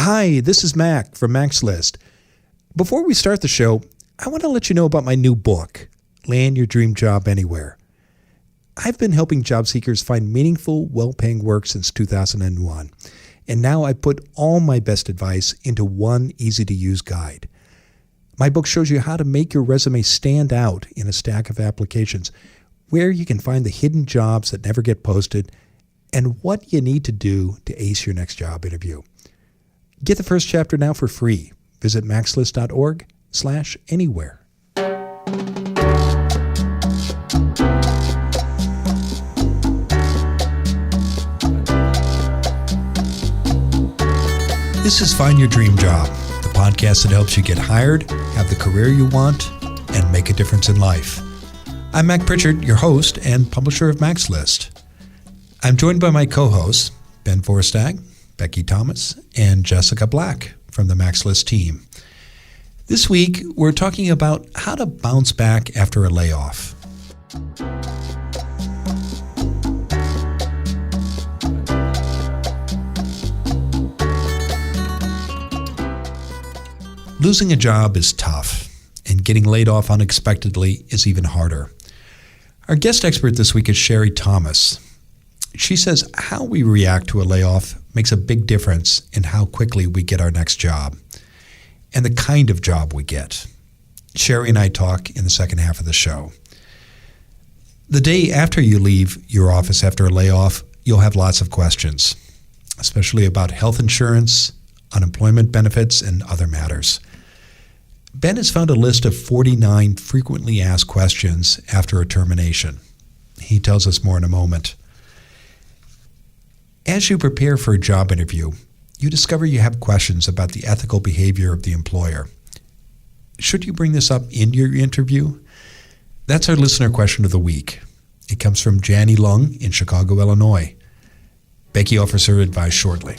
Hi, this is Mac from Mac's List. Before we start the show, I want to let you know about my new book, Land Your Dream Job Anywhere. I've been helping job seekers find meaningful, well-paying work since 2001, and now I put all my best advice into one easy-to-use guide. My book shows you how to make your resume stand out in a stack of applications, where you can find the hidden jobs that never get posted, and what you need to do to ace your next job interview. Get the first chapter now for free. Visit maxlist.org/anywhere. This is Find Your Dream Job, the podcast that helps you get hired, have the career you want, and make a difference in life. I'm Mac Pritchard, your host and publisher of Mac's List. I'm joined by my co-hosts, Ben Forstag, Becky Thomas, and Jessica Black from the Mac's List team. This week, we're talking about how to bounce back after a layoff. Losing a job is tough, and getting laid off unexpectedly is even harder. Our guest expert this week is Sherri Thomas. She says how we react to a layoff makes a big difference in how quickly we get our next job and the kind of job we get. Sherri and I talk in the second half of the show. The day after you leave your office after a layoff, you'll have lots of questions, especially about health insurance, unemployment benefits, and other matters. Ben has found a list of 49 frequently asked questions after a termination. He tells us more in a moment. As you prepare for a job interview, you discover you have questions about the ethical behavior of the employer. Should you bring this up in your interview? That's our listener question of the week. It comes from Janny Lung in Chicago, Illinois. Becky offers her advice shortly.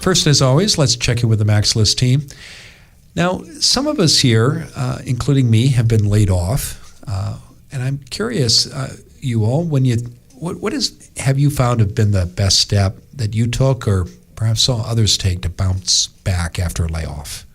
First, as always, let's check in with the Mac's List team. Now, some of us here, including me, have been laid off, and I'm curious, you all, have you found have been the best step that you took, or perhaps saw others take to bounce back after a layoff?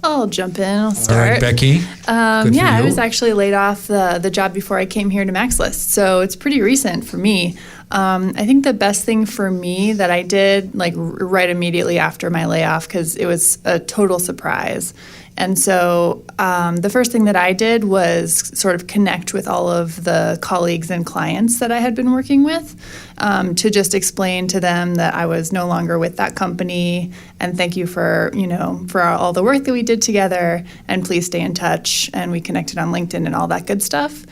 I'll jump in. I'll start. All right, Becky. I was actually laid off the job before I came here to Mac's List, so it's pretty recent for me. I think the best thing for me that I did, like right immediately after my layoff, because it was a total surprise. And so the first thing that I did was sort of connect with all of the colleagues and clients that I had been working with to just explain to them that I was no longer with that company, and thank you for all the work that we did together, and please stay in touch. And we connected on LinkedIn and all that good stuff,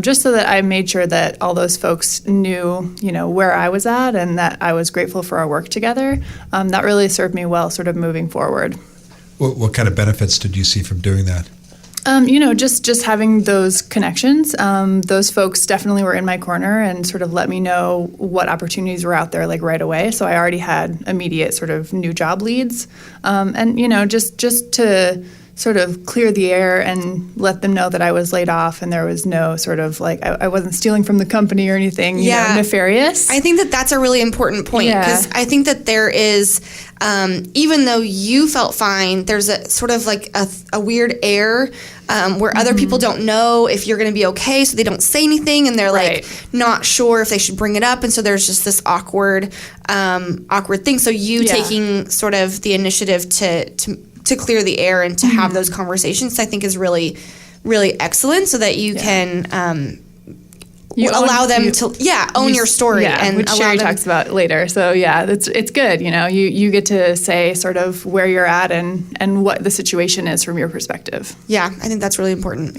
just so that I made sure that all those folks knew, where I was at and that I was grateful for our work together. That really served me well sort of moving forward. What kind of benefits did you see from doing that? Just having those connections. Those folks definitely were in my corner and sort of let me know what opportunities were out there like right away. So I already had immediate sort of new job leads. Just to sort of clear the air and let them know that I was laid off and there was no sort of like, I wasn't stealing from the company or anything nefarious. I think that that's a really important point because I think that there is, even though you felt fine, there's a sort of like a weird air where other people don't know if you're going to be okay, so they don't say anything and they're like not sure if they should bring it up, and so there's just this awkward thing. So you taking sort of the initiative to clear the air and to have those conversations, I think is really, really excellent, so that you can allow them to own your story, and which Sherri talks about later. So it's good. You get to say sort of where you're at and what the situation is from your perspective. Yeah, I think that's really important.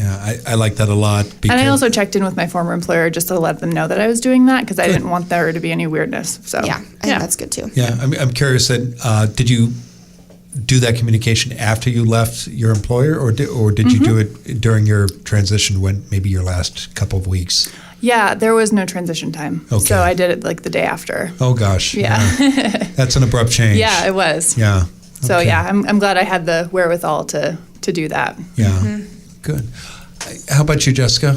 Yeah, I like that a lot. And I also checked in with my former employer just to let them know that I was doing that, because I didn't want there to be any weirdness. So I think that's good too. Yeah, I'm curious that did you do that communication after you left your employer, or did you do it during your transition, when maybe your last couple of weeks? Yeah, there was no transition time. Okay. So I did it like the day after. Oh gosh. Yeah. That's an abrupt change. Yeah, it was. Yeah. So I'm glad I had the wherewithal to do that. Yeah. good. How about you, Jessica?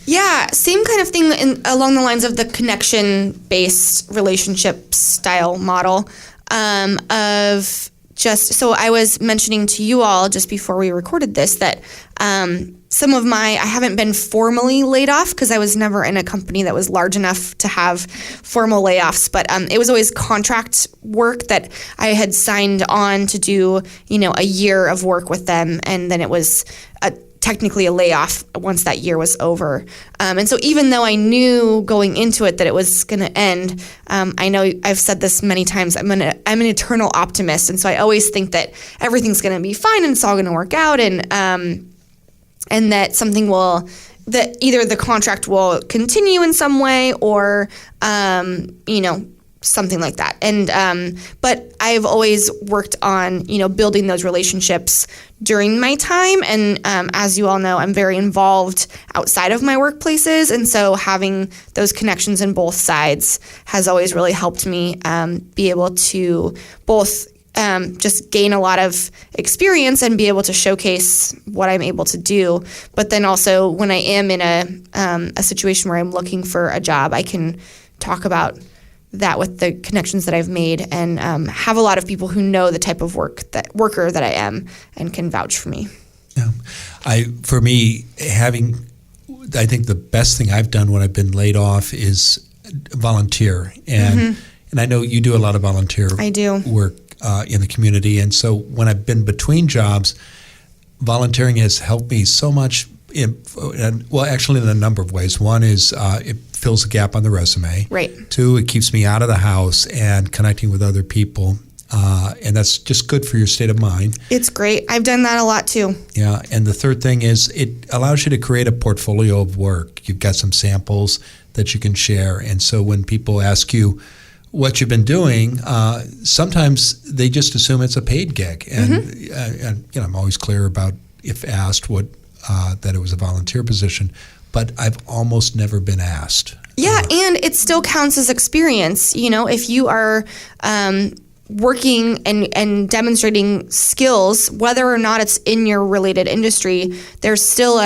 Yeah, same kind of thing along the lines of the connection-based relationship style model of just, so I was mentioning to you all just before we recorded this that I haven't been formally laid off because I was never in a company that was large enough to have formal layoffs, but it was always contract work that I had signed on to do, a year of work with them, and then it was technically a layoff once that year was over. And so even though I knew going into it that it was going to end, I know I've said this many times, I'm an eternal optimist. And so I always think that everything's going to be fine and it's all going to work out, and that that either the contract will continue in some way or, something like that. And but I've always worked on, building those relationships during my time. And as you all know, I'm very involved outside of my workplaces. And so having those connections in both sides has always really helped me be able to both just gain a lot of experience and be able to showcase what I'm able to do. But then also when I am in a situation where I'm looking for a job, I can talk about that with the connections that I've made, and have a lot of people who know the type of worker that I am and can vouch for me. Yeah, I think the best thing I've done when I've been laid off is volunteer, and I know you do a lot of volunteer work in the community, and so when I've been between jobs, volunteering has helped me so much. Actually, in a number of ways. One is it fills a gap on the resume. Right. 2, it keeps me out of the house and connecting with other people, and that's just good for your state of mind. It's great. I've done that a lot too. Yeah, and the third thing is it allows you to create a portfolio of work. You've got some samples that you can share, and so when people ask you what you've been doing, sometimes they just assume it's a paid gig, and I'm always clear about, if asked, that it was a volunteer position, but I've almost never been asked. Yeah, and it still counts as experience. If you are working and demonstrating skills, whether or not it's in your related industry, there's still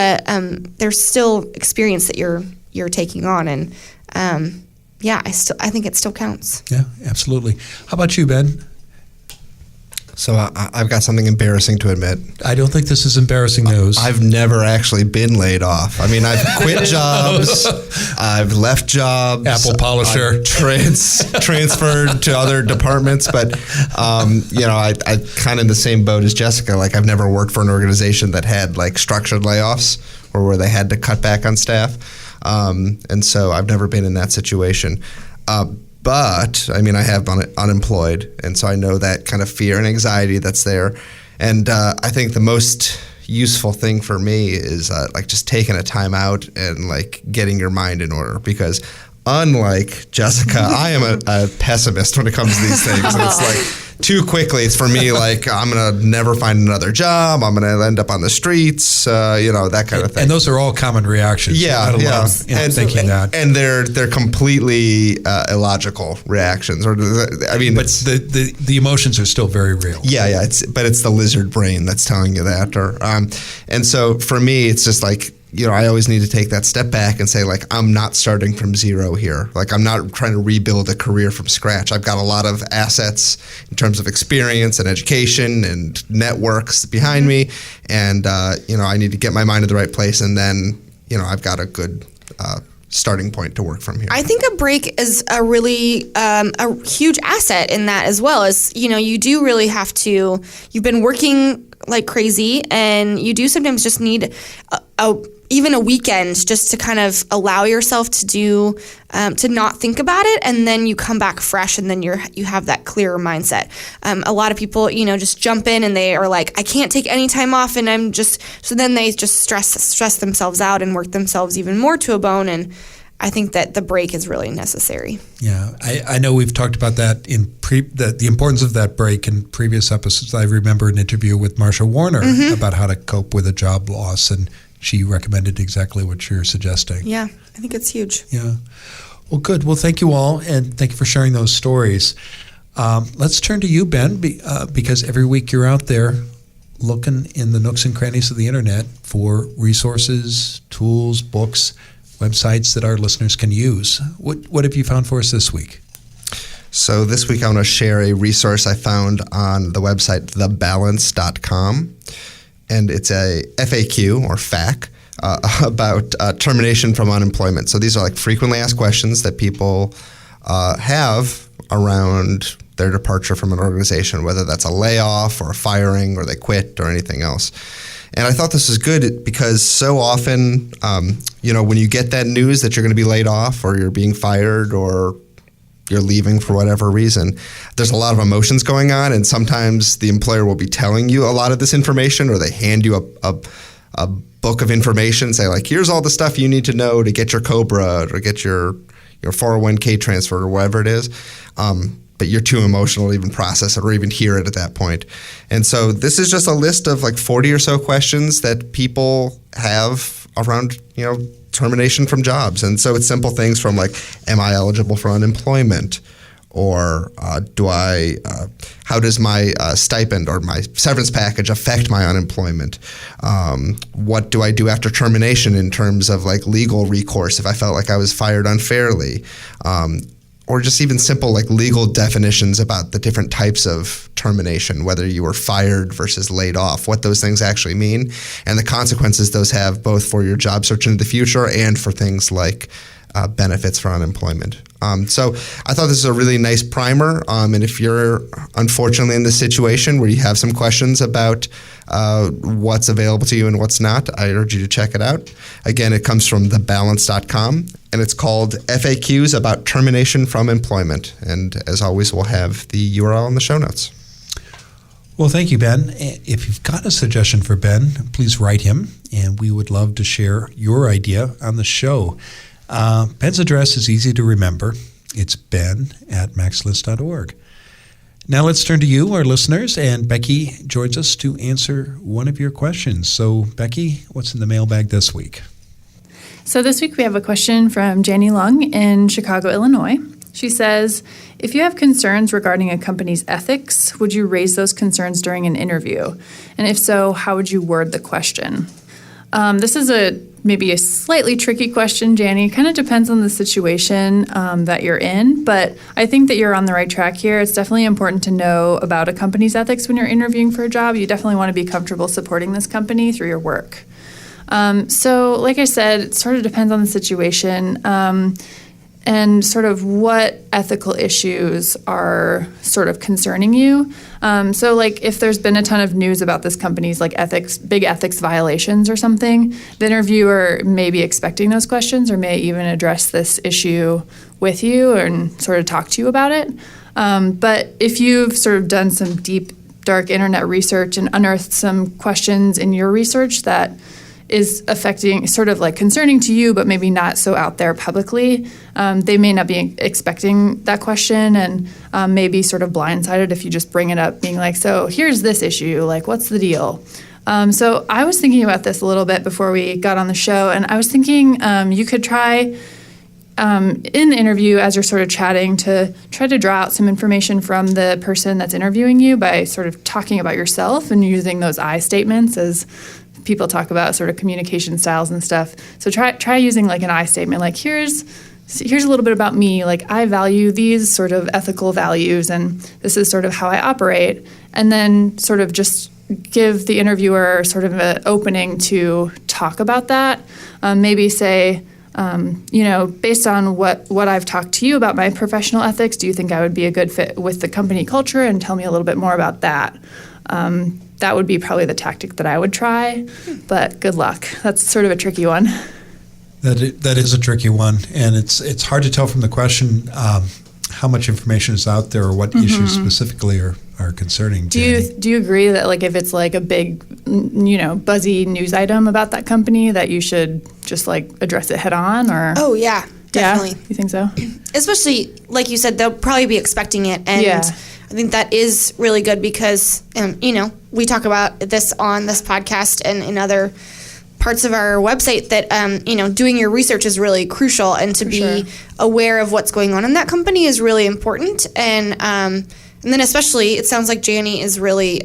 experience that you're taking on, and I think it still counts. Yeah, absolutely. How about you, Ben? So I've got something embarrassing to admit. I don't think this is embarrassing news. I've never actually been laid off. I mean, I've quit jobs. I've left jobs. Apple polisher. I've transferred to other departments. But, I kind of in the same boat as Jessica. Like, I've never worked for an organization that had, like, structured layoffs or where they had to cut back on staff. And so I've never been in that situation. But, I have been unemployed, and so I know that kind of fear and anxiety that's there. And I think the most useful thing for me is just taking a time out and getting your mind in order, because unlike Jessica, I am a pessimist when it comes to these things. And it's too quickly, it's for me I'm going to never find another job. I'm going to end up on the streets, that kind of thing. And those are all common reactions. Yeah. And thinking that. And they're completely illogical reactions. But the emotions are still very real. Yeah. It's the lizard brain that's telling you that. And so for me, it's just I always need to take that step back and say, I'm not starting from zero here. I'm not trying to rebuild a career from scratch. I've got a lot of assets in terms of experience and education and networks behind me. And, I need to get my mind in the right place. And then, I've got a good starting point to work from here. I think a break is a really a huge asset in that as well. As you do really have to. You've been working like crazy, and you do sometimes just need even a weekend just to kind of allow yourself to do to not think about it, and then you come back fresh, and then you have that clearer mindset. A lot of people just jump in and they are like, I can't take any time off, and so then they just stress themselves out and work themselves even more to a bone. And I think that the break is really necessary. Yeah, I know we've talked about that in the importance of that break in previous episodes. I remember an interview with Marsha Warner about how to cope with a job loss, and she recommended exactly what you're suggesting. Yeah, I think it's huge. Yeah. Well, good. Well, thank you all, and thank you for sharing those stories. Let's turn to you, Ben, because every week you're out there looking in the nooks and crannies of the internet for resources, tools, books, websites that our listeners can use. What have you found for us this week? So this week I want to share a resource I found on the website thebalance.com, and it's a FAQ or FAQ about termination from unemployment. So these are like frequently asked questions that people have around their departure from an organization, whether that's a layoff or a firing or they quit or anything else. And I thought this was good because so often, when you get that news that you're going to be laid off or you're being fired or you're leaving for whatever reason, there's a lot of emotions going on, and sometimes the employer will be telling you a lot of this information, or they hand you a book of information, say like, here's all the stuff you need to know to get your COBRA or get your 401k transfer or whatever it is. But you're too emotional to even process it or even hear it at that point. And so this is just a list of like 40 or so questions that people have around, termination from jobs. And so it's simple things from like, am I eligible for unemployment? Or how does my stipend or my severance package affect my unemployment? What do I do after termination in terms of like legal recourse if I felt like I was fired unfairly? Or just even simple like legal definitions about the different types of termination, whether you were fired versus laid off, what those things actually mean, and the consequences those have both for your job search into the future and for things like benefits for unemployment. So I thought this is a really nice primer. And if you're unfortunately in this situation where you have some questions about what's available to you and what's not, I urge you to check it out. Again, it comes from thebalance.com, and it's called FAQs about termination from employment. And as always, we'll have the URL in the show notes. Well, thank you, Ben. If you've got a suggestion for Ben, please write him, and we would love to share your idea on the show. Ben's address is easy to remember. It's ben@maxlist.org. Now let's turn to you, our listeners, and Becky joins us to answer one of your questions. So, Becky, what's in the mailbag this week? So this week we have a question from Janie Lung in Chicago, Illinois. She says, if you have concerns regarding a company's ethics, would you raise those concerns during an interview? And if so, how would you word the question? This is maybe a slightly tricky question, Janie. Kind of depends on the situation that you're in, but I think that you're on the right track here. It's definitely important to know about a company's ethics when you're interviewing for a job. You definitely want to be comfortable supporting this company through your work. So like I said, it sort of depends on the situation and sort of what ethical issues are sort of concerning you. So like if there's been a ton of news about this company's like big ethics violations or something, the interviewer may be expecting those questions or may even address this issue with you and sort of talk to you about it. But if you've sort of done some deep, dark internet research and unearthed some questions in your research that is affecting, sort of like concerning to you, but maybe not so out there publicly, they may not be expecting that question and may be sort of blindsided if you just bring it up being like, so here's this issue, like what's the deal? So I was thinking about this a little bit before we got on the show, and I was thinking you could try in the interview as you're sort of chatting to try to draw out some information from the person that's interviewing you by sort of talking about yourself and using those I statements as people talk about sort of communication styles and stuff. So try using like an I statement, like here's a little bit about me, like I value these sort of ethical values and this is sort of how I operate. And then sort of just give the interviewer sort of an opening to talk about that. Maybe say, based on what I've talked to you about my professional ethics, do you think I would be a good fit with the company culture? And tell me a little bit more about that. That would be probably the tactic that I would try, but good luck. That's sort of a tricky one. That is a tricky one, and it's hard to tell from the question how much information is out there or what issues specifically are concerning. Do you agree that like if it's like a big, buzzy news item about that company that you should just like address it head on? Or Oh yeah, definitely. Yeah? You think so? Especially like you said, they'll probably be expecting it, and yeah. I think that is really good because, we talk about this on this podcast and in other parts of our website that, doing your research is really crucial, and to be aware of what's going on in that company is really important. And then especially, it sounds like Janie is really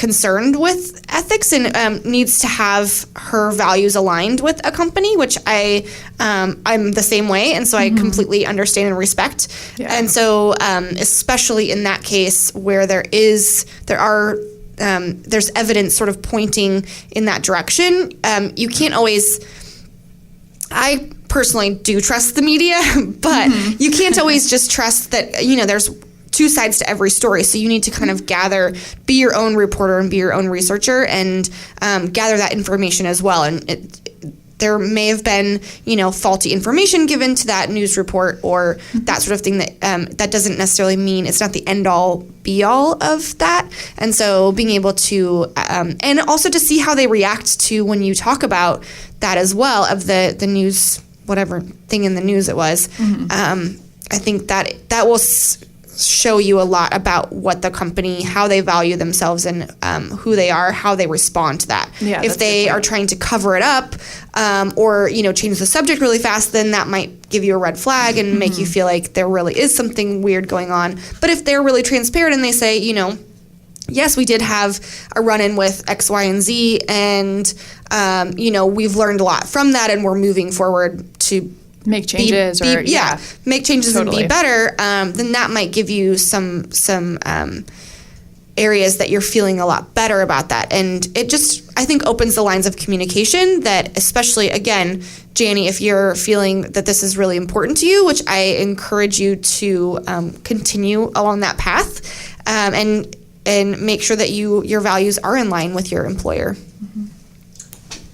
concerned with ethics and needs to have her values aligned with a company, which I'm the same way, and so I completely understand and respect. Yeah. And so especially in that case where there's evidence sort of pointing in that direction, you can't always. I personally do trust the media, but you can't always just trust that, there's two sides to every story. So you need to kind of be your own reporter and be your own researcher and gather that information as well. And there may have been, faulty information given to that news report or that sort of thing that doesn't necessarily mean it's not the end all be all of that. And so being able to, and also to see how they react to when you talk about that as well of the news, whatever thing in the news it was. I think that will show you a lot about what the company, how they value themselves and who they are, how they respond to that. Yeah, if they are trying to cover it up or, change the subject really fast, then that might give you a red flag and make you feel like there really is something weird going on. But if they're really transparent and they say, yes, we did have a run-in with X, Y, and Z, and, we've learned a lot from that and we're moving forward to make changes make changes totally. And be better, then that might give you some areas that you're feeling a lot better about that. And it just, I think, opens the lines of communication that, especially, again, Janie, if you're feeling that this is really important to you, which I encourage you to continue along that path and make sure that your values are in line with your employer.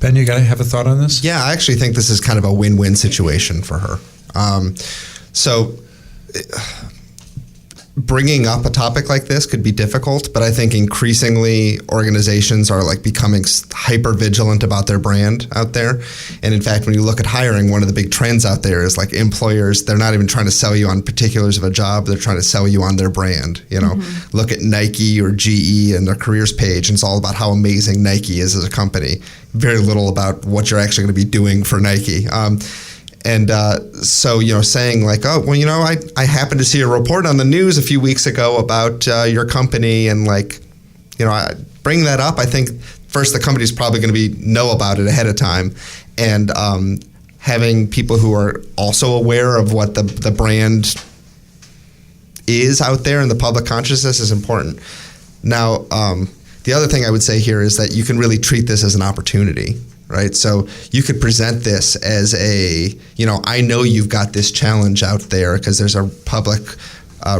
Ben, you got to have a thought on this? Yeah, I actually think this is kind of a win-win situation for her. So bringing up a topic like this could be difficult, but I think increasingly organizations are like becoming hyper vigilant about their brand out there. And in fact, when you look at hiring, one of the big trends out there is like employers, they're not even trying to sell you on particulars of a job, they're trying to sell you on their brand. Look at Nike or GE and their careers page, and it's all about how amazing Nike is as a company. Very little about what you're actually going to be doing for Nike. So, saying like, oh, well, I happened to see a report on the news a few weeks ago about your company, and like, I bring that up. I think first the company's probably going to know about it ahead of time, and having people who are also aware of what the brand is out there in the public consciousness is important. Now, the other thing I would say here is that you can really treat this as an opportunity. Right. So you could present this as I know you've got this challenge out there because there's a public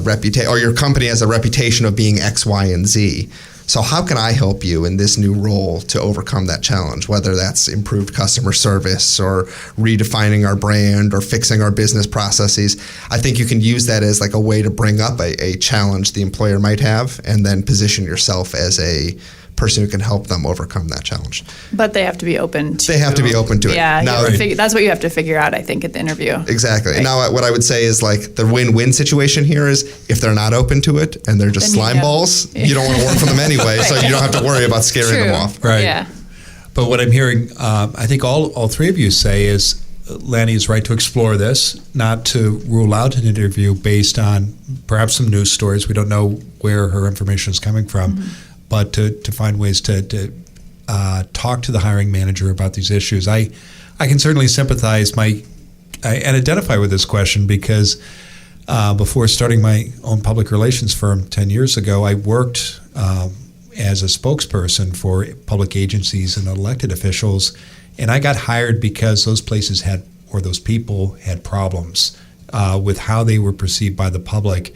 reputation, or your company has a reputation of being X, Y, and Z. So how can I help you in this new role to overcome that challenge, whether that's improved customer service or redefining our brand or fixing our business processes? I think you can use that as like a way to bring up a challenge the employer might have and then position yourself as a person who can help them overcome that challenge. But they have to be open to it. Yeah, now, that's what you have to figure out, I think, at the interview. Exactly. Right. Now, what I would say is like the win-win situation here is if they're not open to it and they're just slime balls, you don't want to work for them anyway, right. So you don't have to worry about scaring them off. Right. Yeah. But what I'm hearing, I think all three of you say is Lanny is right to explore this, not to rule out an interview based on perhaps some news stories. We don't know where her information is coming from. But to find ways to talk to the hiring manager about these issues. I can certainly sympathize and identify with this question because before starting my own public relations firm 10 years ago, I worked as a spokesperson for public agencies and elected officials, and I got hired because those places those people had problems with how they were perceived by the public.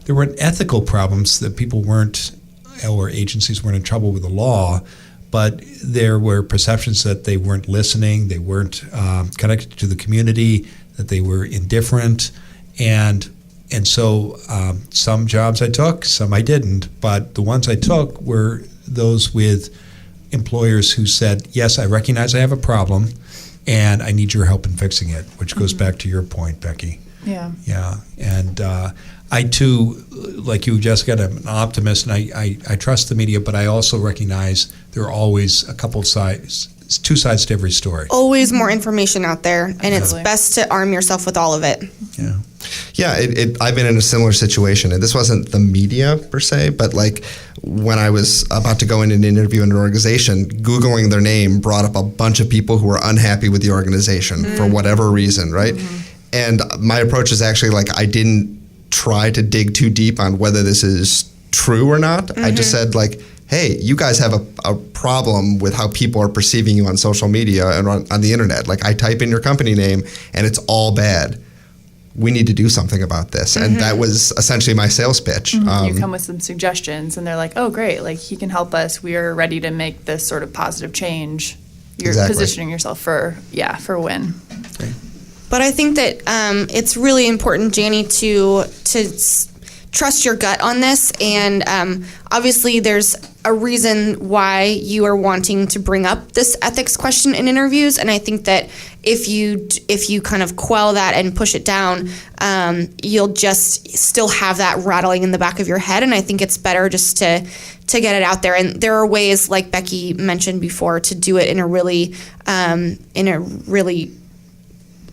There were ethical problems that people or agencies weren't in trouble with the law, but there were perceptions that they weren't listening, they weren't connected to the community, that they were indifferent, and so some jobs I took, some I didn't, but the ones I took were those with employers who said, yes, I recognize I have a problem, and I need your help in fixing it, which goes back to your point, Becky. Yeah. Yeah, and I too, like you, Jessica, I'm an optimist, and I trust the media, but I also recognize there are always a couple sides two sides to every story. Always more information out there, and it's best to arm yourself with all of it. Yeah. Yeah, I've been in a similar situation, and this wasn't the media per se, but like when I was about to go in and interview in an organization, Googling their name brought up a bunch of people who were unhappy with the organization for whatever reason, right? And my approach is actually like I didn't try to dig too deep on whether this is true or not. I just said like, hey, you guys have a problem with how people are perceiving you on social media and on the internet. Like I type in your company name and it's all bad. We need to do something about this. And that was essentially my sales pitch. You come with some suggestions and they're like, oh, great. Like he can help us. We are ready to make this sort of positive change. You're positioning yourself for a win. Okay. But I think that it's really important, Janie, to trust your gut on this. And obviously there's a reason why you are wanting to bring up this ethics question in interviews. And I think that if you kind of quell that and push it down, you'll just still have that rattling in the back of your head. And I think it's better just to get it out there. And there are ways, like Becky mentioned before, to do it in a really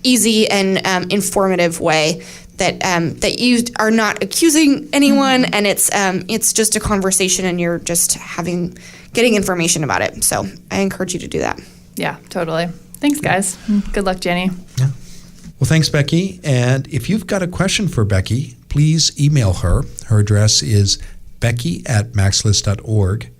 easy and informative way that you are not accusing anyone, and it's just a conversation, and you're just getting information about it. So I encourage you to do that. Yeah, totally. Thanks, guys. Good luck, Jenny. Yeah. Well, thanks, Becky. And if you've got a question for Becky, please email her. Her address is becky@maxlist.org.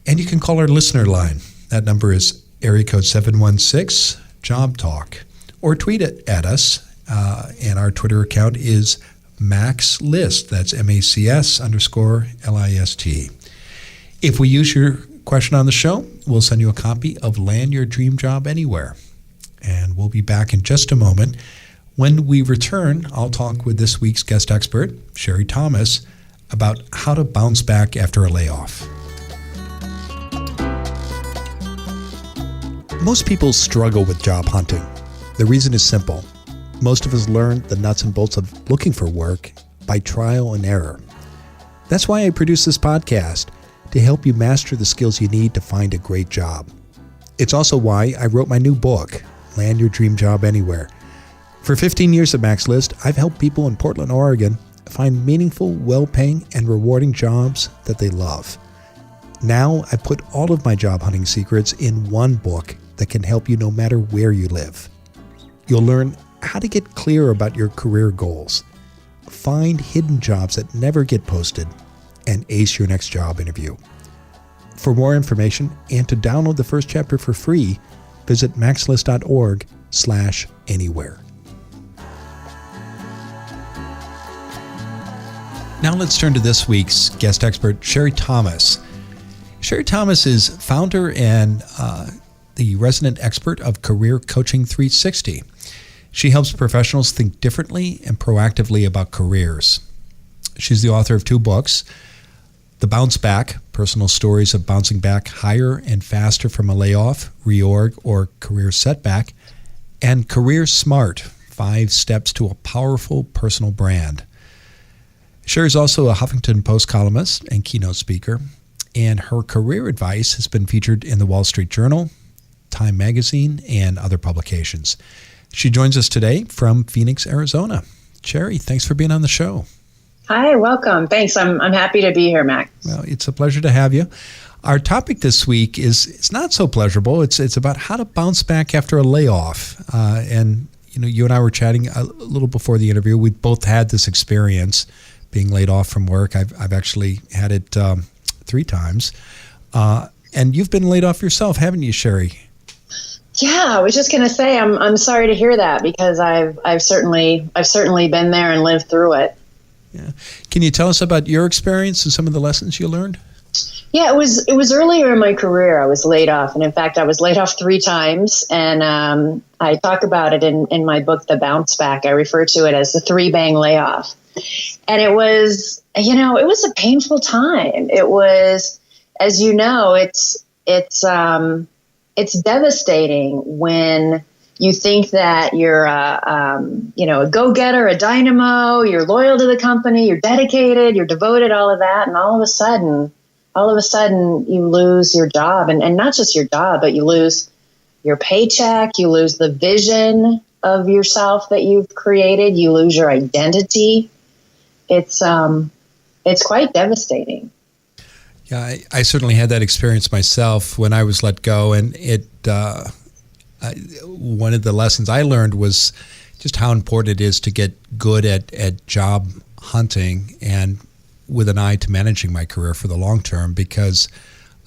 And you can call our listener line. That number is area code 716-JOB-TALK. Or tweet it at us. And our Twitter account is MaxList. That's MACS_LIST. If we use your question on the show, we'll send you a copy of Land Your Dream Job Anywhere. And we'll be back in just a moment. When we return, I'll talk with this week's guest expert, Sherri Thomas, about how to bounce back after a layoff. Most people struggle with job hunting. The reason is simple. Most of us learn the nuts and bolts of looking for work by trial and error. That's why I produce this podcast, to help you master the skills you need to find a great job. It's also why I wrote my new book, Land Your Dream Job Anywhere. For 15 years at MaxList, I've helped people in Portland, Oregon find meaningful, well-paying, and rewarding jobs that they love. Now I put all of my job hunting secrets in one book that can help you no matter where you live. You'll learn how to get clear about your career goals, find hidden jobs that never get posted, and ace your next job interview. For more information and to download the first chapter for free, visit maxlist.org/anywhere. Now let's turn to this week's guest expert, Sherri Thomas. Sherri Thomas is founder and the resident expert of Career Coaching 360. She helps professionals think differently and proactively about careers. She's the author of 2 books, The Bounce Back, Personal Stories of Bouncing Back Higher and Faster from a Layoff, Reorg, or Career Setback, and Career Smart, 5 Steps to a Powerful Personal Brand. Sherri is also a Huffington Post columnist and keynote speaker, and her career advice has been featured in the Wall Street Journal, Time Magazine, and other publications. She joins us today from Phoenix, Arizona. Sherri, thanks for being on the show. Hi, welcome. Thanks. I'm happy to be here, Max. Well, it's a pleasure to have you. Our topic this week is not so pleasurable. It's about how to bounce back after a layoff. And you and I were chatting a little before the interview. We both had this experience being laid off from work. I've actually had it 3 times. And you've been laid off yourself, haven't you, Sherri? Yeah, I was just going to say I'm sorry to hear that, because I've certainly been there and lived through it. Yeah. Can you tell us about your experience and some of the lessons you learned? Yeah, it was earlier in my career I was laid off, and in fact I was laid off 3 times, and I talk about it in my book, The Bounce Back. I refer to it as the 3-bang layoff, and it was a painful time. It was, as you know, it's devastating when you think that you're a go-getter, a dynamo, you're loyal to the company, you're dedicated, you're devoted, all of that, and all of a sudden you lose your job, and not just your job, but you lose your paycheck, you lose the vision of yourself that you've created, you lose your identity. It's quite devastating. Yeah, I certainly had that experience myself when I was let go, and one of the lessons I learned was just how important it is to get good at job hunting and with an eye to managing my career for the long term, because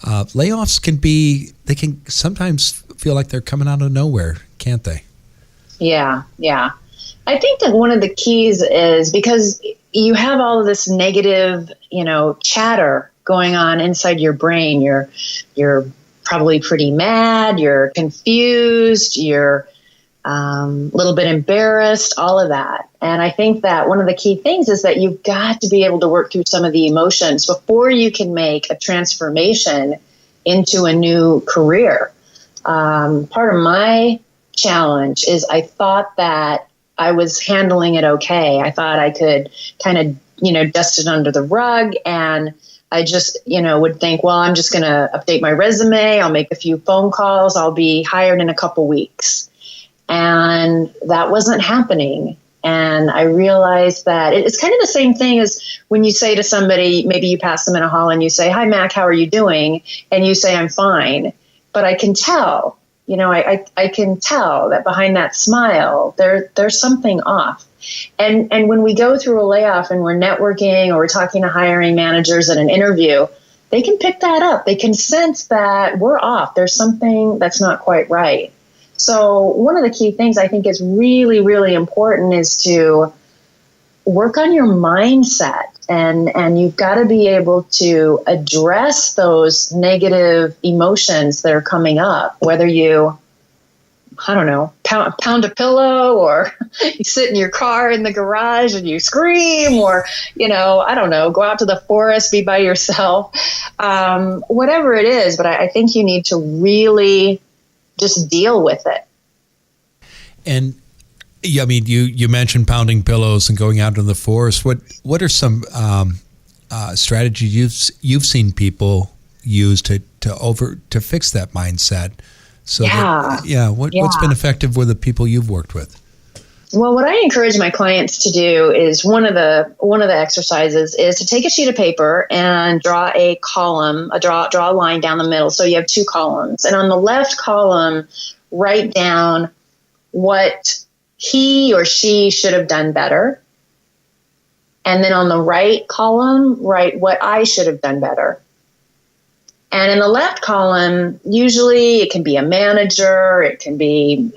layoffs can sometimes feel like they're coming out of nowhere, can't they? Yeah. I think that one of the keys is because you have all of this negative, chatter going on inside your brain. You're probably pretty mad. You're confused. You're a little bit embarrassed, all of that. And I think that one of the key things is that you've got to be able to work through some of the emotions before you can make a transformation into a new career. Part of my challenge is I thought that I was handling it okay. I thought I could kind of, dust it under the rug, and I just, would think, well, I'm just going to update my resume. I'll make a few phone calls. I'll be hired in a couple weeks. And that wasn't happening. And I realized that it's kind of the same thing as when you say to somebody, maybe you pass them in a hall and you say, "Hi, Mac, how are you doing?" And you say, "I'm fine." But I can tell, I can tell that behind that smile, there's something off. And when we go through a layoff and we're networking or we're talking to hiring managers at an interview, they can pick that up. They can sense that we're off. There's something that's not quite right. So one of the key things I think is really, really important is to work on your mindset. And you've got to be able to address those negative emotions that are coming up, whether you, pound a pillow, or you sit in your car in the garage and you scream, or, go out to the forest, be by yourself, whatever it is. But I think you need to really just deal with it. And you mentioned pounding pillows and going out in the forest. What are some strategies you've seen people use to fix that mindset? What's been effective with the people you've worked with? Well, what I encourage my clients to do is one of the exercises is to take a sheet of paper and draw a column, draw a line down the middle. So you have two columns, and on the left column, write down what he or she should have done better. And then on the right column, write what I should have done better. And in the left column, usually it can be a manager, it can be,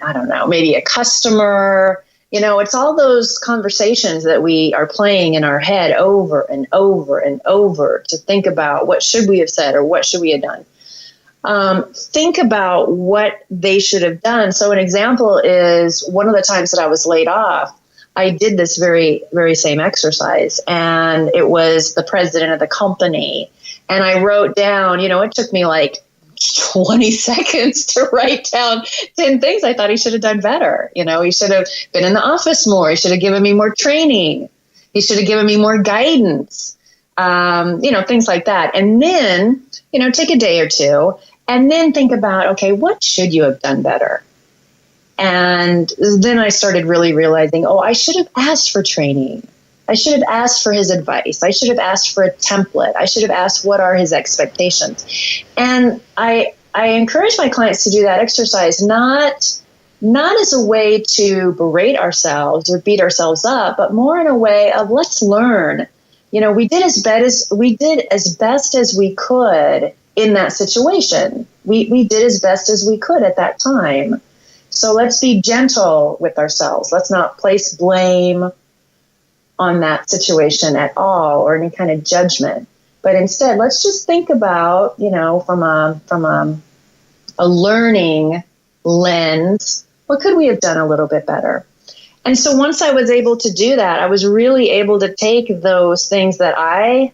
maybe a customer. It's all those conversations that we are playing in our head over and over and over to think about what should we have said or what should we have done. Think about what they should have done. So an example is one of the times that I was laid off, I did this very, very same exercise, and it was the president of the company. And I wrote down, it took me like 20 seconds to write down 10 things I thought he should have done better. He should have been in the office more. He should have given me more training. He should have given me more guidance, things like that. And then, take a day or two and then think about, okay, what should you have done better? And then I started really realizing, I should have asked for training. I should have asked for his advice. I should have asked for a template. I should have asked what are his expectations. And I encourage my clients to do that exercise, not as a way to berate ourselves or beat ourselves up, but more in a way of let's learn. We did as best as we could in that situation. We did as best as we could at that time. So let's be gentle with ourselves. Let's not place blame on that situation at all or any kind of judgment. But instead, let's just think about, from a learning lens, what could we have done a little bit better? And so once I was able to do that, I was really able to take those things that I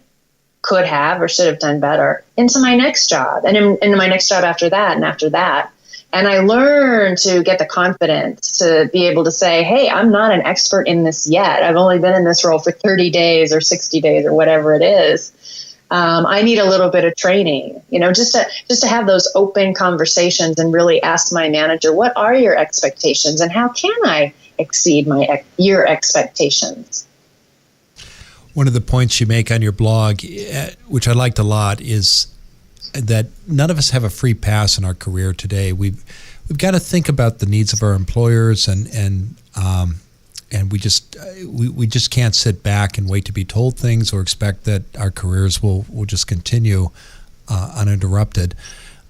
could have or should have done better into my next job and into my next job after that and after that. And I learned to get the confidence to be able to say, hey, I'm not an expert in this yet. I've only been in this role for 30 days or 60 days or whatever it is. I need a little bit of training, just to have those open conversations and really ask my manager, what are your expectations and how can I exceed your expectations? One of the points you make on your blog, which I liked a lot, is that none of us have a free pass in our career today. We've got to think about the needs of our employers, and we just can't sit back and wait to be told things or expect that our careers will just continue uninterrupted.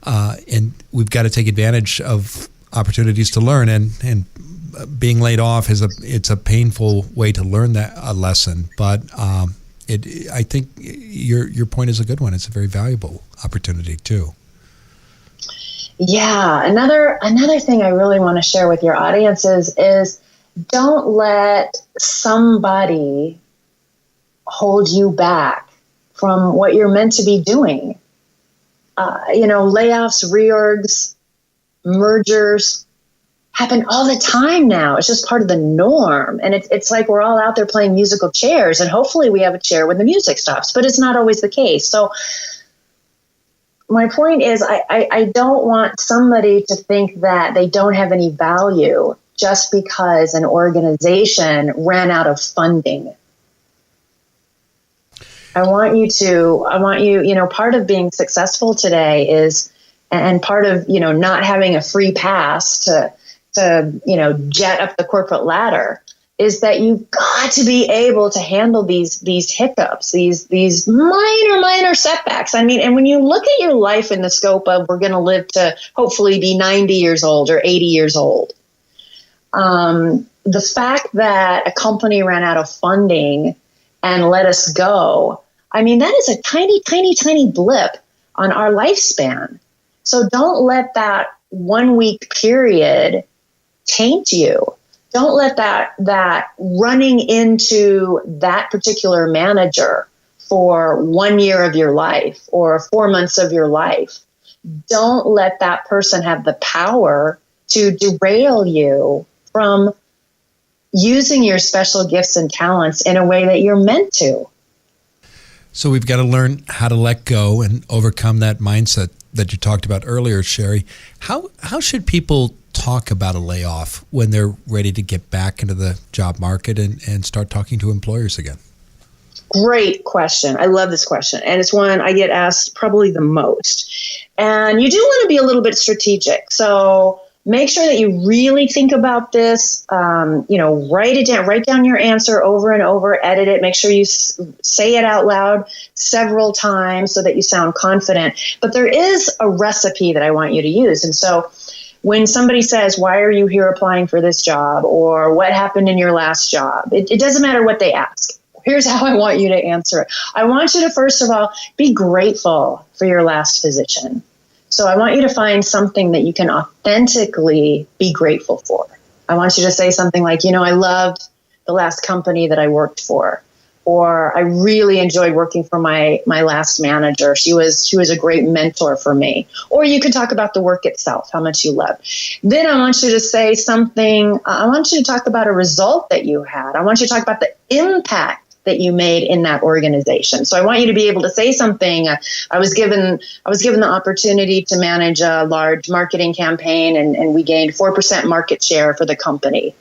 And we've got to take advantage of opportunities to learn, and being laid off it's a painful way to learn that a lesson, but I think your point is a good one. It's a very valuable opportunity too. Yeah, another thing I really want to share with your audiences is don't let somebody hold you back from what you're meant to be doing. Layoffs, reorgs, mergers happen all the time now. It's just part of the norm. And it's like we're all out there playing musical chairs, and hopefully we have a chair when the music stops, but it's not always the case. So my point is I don't want somebody to think that they don't have any value just because an organization ran out of funding. I want you, part of being successful today is, and part of, not having a free pass to jet up the corporate ladder, is that you've got to be able to handle these hiccups, these minor setbacks. I mean, and when you look at your life in the scope of we're going to live to hopefully be 90 years old or 80 years old, the fact that a company ran out of funding and let us go, I mean, that is a tiny, tiny, tiny blip on our lifespan. So don't let that 1 week period taint you. Don't let that running into that particular manager for 1 year of your life or 4 months of your life. Don't let that person have the power to derail you from using your special gifts and talents in a way that you're meant to. So we've got to learn how to let go and overcome that mindset that you talked about earlier, Sherri. How should people talk about a layoff when they're ready to get back into the job market and start talking to employers again? Great question. I love this question. And it's one I get asked probably the most. And you do want to be a little bit strategic. So make sure that you really think about this. Write it down. Write down your answer over and over. Edit it. Make sure you say it out loud several times so that you sound confident. But there is a recipe that I want you to use. And so when somebody says, why are you here applying for this job? Or what happened in your last job? It doesn't matter what they ask. Here's how I want you to answer it. I want you to, first of all, be grateful for your last position. So I want you to find something that you can authentically be grateful for. I want you to say something like, I loved the last company that I worked for, or I really enjoyed working for my last manager. She was a great mentor for me. Or you could talk about the work itself, how much you loved. Then I want you to say something. I want you to talk about a result that you had. I want you to talk about the impact that you made in that organization. So I want you to be able to say something. I was given the opportunity to manage a large marketing campaign, and we gained 4% market share for the company.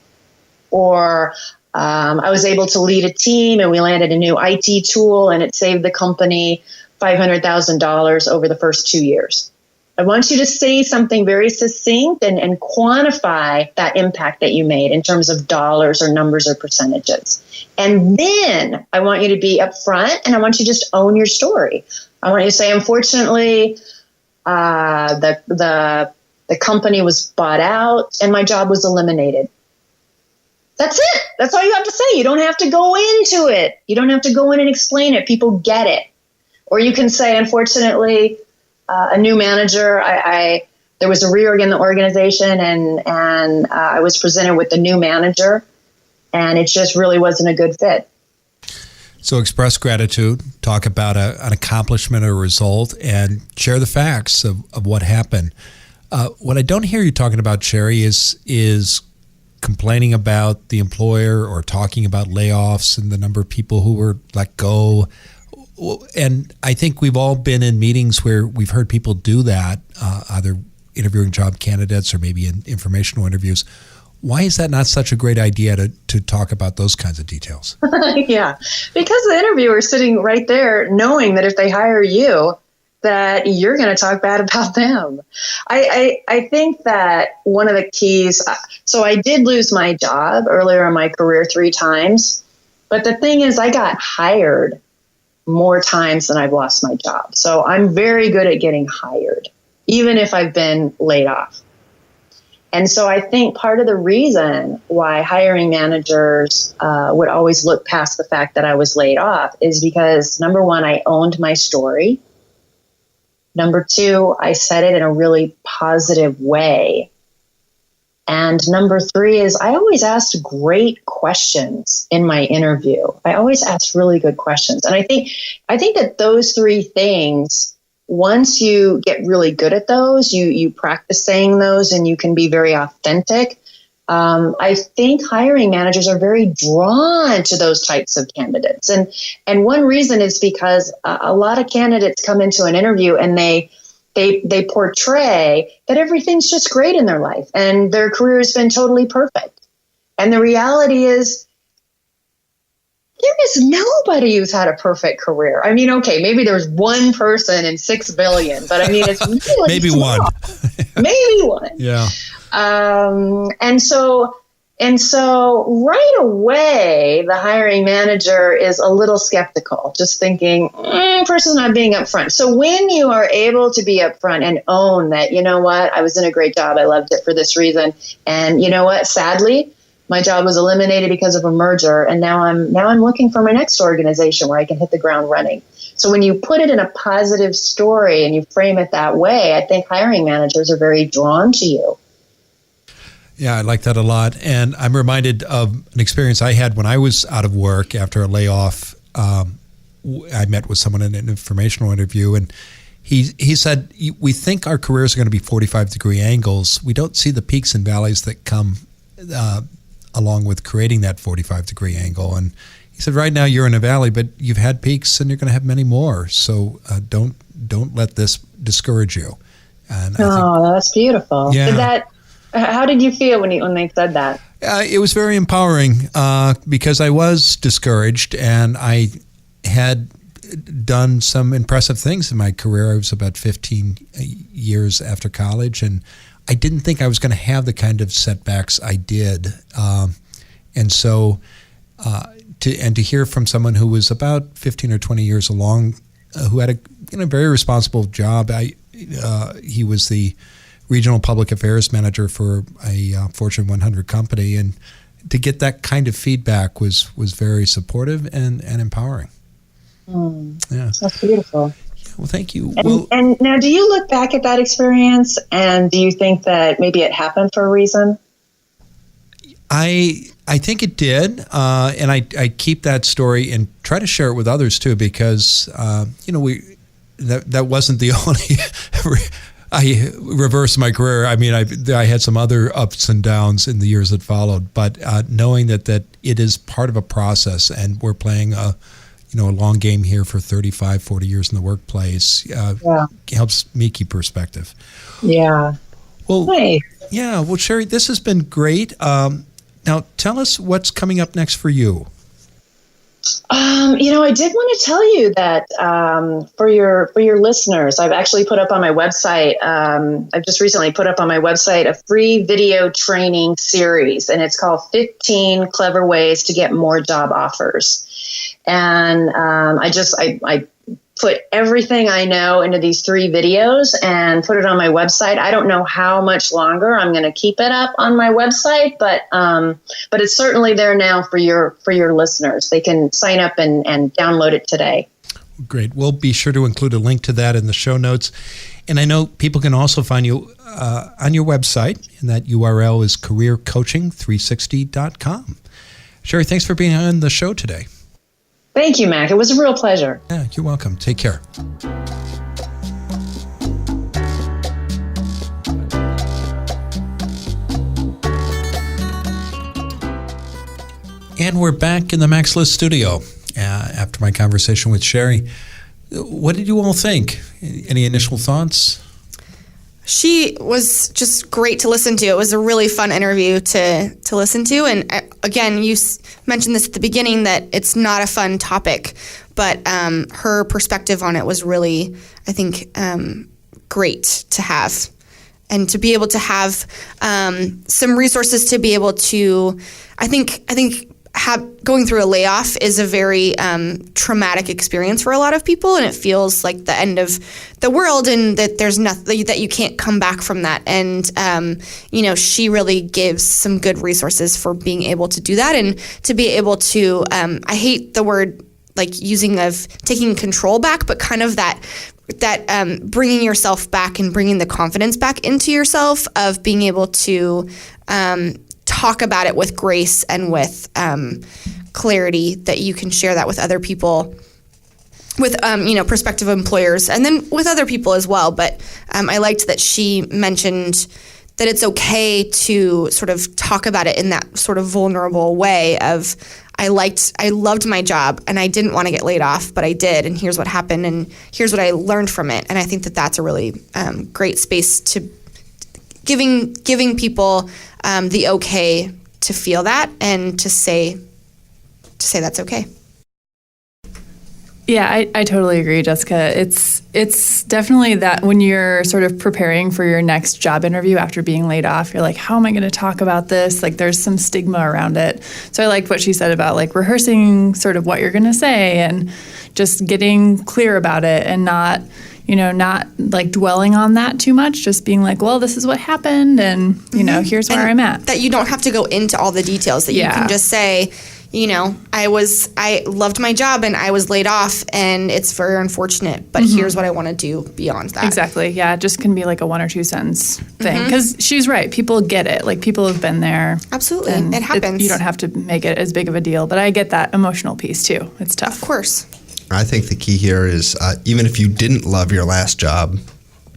Or I was able to lead a team, and we landed a new IT tool, and it saved the company $500,000 over the first 2 years. I want you to say something very succinct and quantify that impact that you made in terms of dollars or numbers or percentages. And then I want you to be upfront, and I want you to just own your story. I want you to say, unfortunately, the company was bought out and my job was eliminated. That's it. That's all you have to say. You don't have to go into it. You don't have to go in and explain it. People get it. Or you can say, unfortunately, a new manager, there was a reorg in the organization, and I was presented with the new manager, and it just really wasn't a good fit. So express gratitude, talk about an accomplishment or a result, and share the facts of what happened. What I don't hear you talking about, Sherri, is complaining about the employer or talking about layoffs and the number of people who were let go. and I think we've all been in meetings where we've heard people do that, either interviewing job candidates or maybe in informational interviews. Why is that not such a great idea to talk about those kinds of details? Yeah, because the interviewer's sitting right there knowing that if they hire you, that you're going to talk bad about them. I think that one of the keys, so I did lose my job earlier in my career 3 times, but the thing is I got hired more times than I've lost my job. So I'm very good at getting hired, even if I've been laid off. And so I think part of the reason why hiring managers would always look past the fact that I was laid off is because, number one, I owned my story. Number 2, I said it in a really positive way. And number 3 is I always asked great questions in my interview. I always asked really good questions. And I think that those 3 things, once you get really good at those, you practice saying those and you can be very authentic. I think hiring managers are very drawn to those types of candidates. And one reason is because a lot of candidates come into an interview and they portray that everything's just great in their life and their career has been totally perfect. And the reality is, there is nobody who's had a perfect career. I mean, okay, maybe there's one person in 6 billion, but I mean, it's really maybe small. one. Maybe one. Yeah. And so right away, the hiring manager is a little skeptical, just thinking, person's not being upfront. So when you are able to be upfront and own that, you know what, I was in a great job, I loved it for this reason, and you know what, sadly, my job was eliminated because of a merger, and now I'm looking for my next organization where I can hit the ground running. So when you put it in a positive story and you frame it that way, I think hiring managers are very drawn to you. Yeah, I like that a lot. And I'm reminded of an experience I had when I was out of work after a layoff. I met with someone in an informational interview, and he said, we think our careers are going to be 45-degree angles. We don't see the peaks and valleys that come along with creating that 45-degree angle. And he said, right now you're in a valley, but you've had peaks and you're going to have many more. So don't let this discourage you. And that's beautiful. Yeah. How did you feel when they said that? It was very empowering because I was discouraged and I had done some impressive things in my career. I was about 15 years after college, and I didn't think I was going to have the kind of setbacks I did. And so to hear from someone who was about 15 or 20 years along, who had a very responsible job. He was the regional public affairs manager for a Fortune 100 company, and to get that kind of feedback was very supportive and empowering. Yeah, that's beautiful. Yeah, well, thank you. And now, do you look back at that experience and do you think that maybe it happened for a reason? I think it did, and I keep that story and try to share it with others too, because that wasn't the only. I reversed my career. I mean, I had some other ups and downs in the years that followed, but knowing that it is part of a process, and we're playing a long game here for 35, 40 years in the workplace, helps me keep perspective. Yeah. Well, hey. Yeah. Well, Sherri, this has been great. Now, tell us what's coming up next for you. I did want to tell you that for your listeners, I've actually put up on my website, I've just recently put up on my website a free video training series, and it's called 15 Clever Ways to Get More Job Offers. And I put everything I know into these 3 videos and put it on my website. I don't know how much longer I'm going to keep it up on my website, but it's certainly there now for your listeners. They can sign up and download it today. Great. We'll be sure to include a link to that in the show notes. And I know people can also find you on your website, and that URL is careercoaching360.com. Sherri, thanks for being on the show today. Thank you, Mac. It was a real pleasure. Yeah, you're welcome. Take care. And we're back in the Max List studio. after my conversation with Sherri. What did you all think? Any initial thoughts? She was just great to listen to. It was a really fun interview to listen to. And again, you mentioned this at the beginning that it's not a fun topic, but her perspective on it was really, I think, great to have. And to be able to have some resources to be able to, I think going through a layoff is a very traumatic experience for a lot of people, and it feels like the end of the world, and that there's nothing that you can't come back from that. And she really gives some good resources for being able to do that, and to be able to. I hate the word like using of taking control back, but kind of that bringing yourself back and bringing the confidence back into yourself of being able to. Talk about it with grace and with clarity, that you can share that with other people, with prospective employers, and then with other people as well. But I liked that she mentioned that it's okay to sort of talk about it in that sort of vulnerable way of, I loved my job and I didn't want to get laid off, but I did, and here's what happened, and here's what I learned from it. And I think that that's a really great space to giving people the okay to feel that, and to say that's okay. Yeah, I totally agree, Jessica. It's definitely that when you're sort of preparing for your next job interview after being laid off, you're like, how am I going to talk about this? Like, there's some stigma around it. So I liked what she said about like rehearsing sort of what you're going to say and just getting clear about it, and not like dwelling on that too much, just being like, well, this is what happened, and, here's where I'm at. That you don't have to go into all the details, that you can just say, I loved my job and I was laid off, and it's very unfortunate, but here's what I want to do beyond that. Exactly. Yeah. It just can be like a 1 or 2 sentence thing. Because she's right. People get it. Like, people have been there. Absolutely. It happens. You don't have to make it as big of a deal, but I get that emotional piece too. It's tough. Of course. I think the key here is even if you didn't love your last job,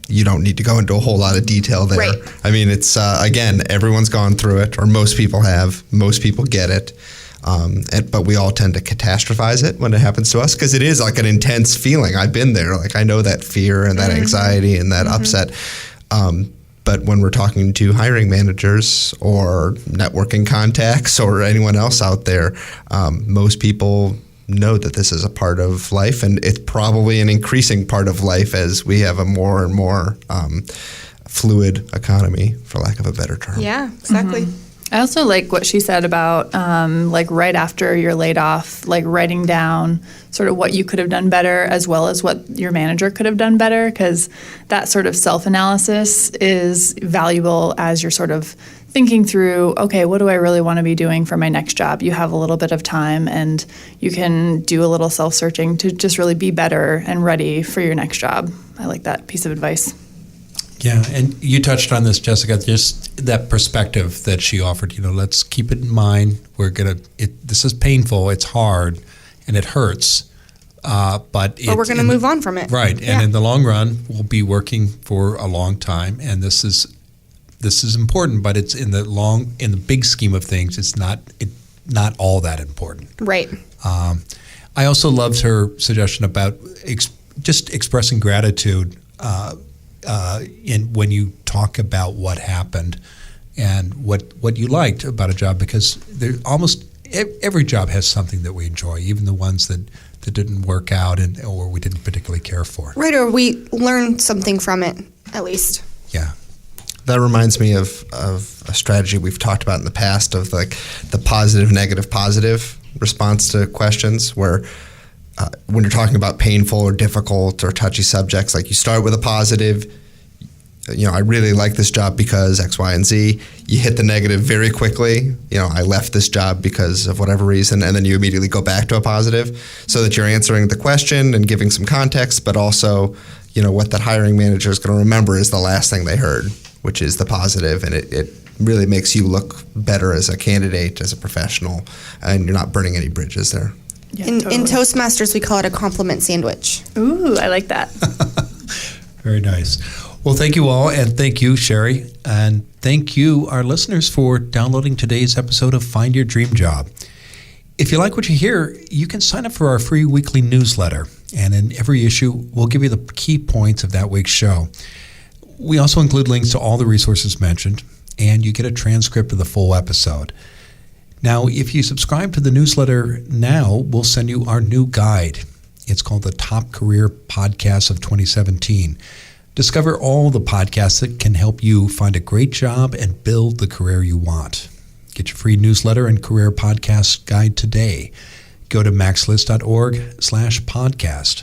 you don't need to go into a whole lot of detail there. Right. I mean, it's, again, everyone's gone through it, or most people have. Most people get it. But we all tend to catastrophize it when it happens to us, because it is like an intense feeling. I've been there. Like, I know that fear and that anxiety and that upset. But when we're talking to hiring managers or networking contacts or anyone else out there, most people know that this is a part of life, and it's probably an increasing part of life as we have a more and more fluid economy, for lack of a better term. Yeah, exactly. I also like what she said about like right after you're laid off, like writing down sort of what you could have done better, as well as what your manager could have done better, because that sort of self-analysis is valuable as you're sort of thinking through, okay, what do I really want to be doing for my next job? You have a little bit of time, and you can do a little self-searching to just really be better and ready for your next job. I like that piece of advice. Yeah, and you touched on this, Jessica, just that perspective that she offered. Let's keep it in mind. This is painful, it's hard, and it hurts. But we're going to move on from it. Right, and in the long run, we'll be working for a long time, and this is important, but it's in the big scheme of things, it's not all that important. Right. I also loved her suggestion about just expressing gratitude when you talk about what happened and what you liked about a job, because almost every job has something that we enjoy, even the ones that didn't work out or we didn't particularly care for. Right, or we learned something from it, at least. Yeah. That reminds me of a strategy we've talked about in the past, of like the positive, negative, positive response to questions, where when you're talking about painful or difficult or touchy subjects, like you start with a positive, I really like this job because X, Y, and Z. You hit the negative very quickly. I left this job because of whatever reason, and then you immediately go back to a positive, so that you're answering the question and giving some context, but also, what that hiring manager is going to remember is the last thing they heard, which is the positive, and it really makes you look better as a candidate, as a professional, and you're not burning any bridges there. Yeah, in totally. Toastmasters, we call it a compliment sandwich. Ooh, I like that. Very nice. Well, thank you all, and thank you, Sherri, and thank you, our listeners, for downloading today's episode of Find Your Dream Job. If you like what you hear, you can sign up for our free weekly newsletter. And in every issue, we'll give you the key points of that week's show. We also include links to all the resources mentioned, and you get a transcript of the full episode. Now, if you subscribe to the newsletter now, we'll send you our new guide. It's called the Top Career Podcasts of 2017. Discover all the podcasts that can help you find a great job and build the career you want. Get your free newsletter and career podcast guide today. Go to maxlist.org/podcast.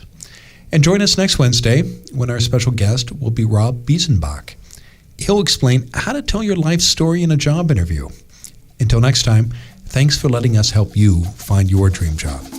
And join us next Wednesday when our special guest will be Rob Biesenbach. He'll explain how to tell your life story in a job interview. Until next time, thanks for letting us help you find your dream job.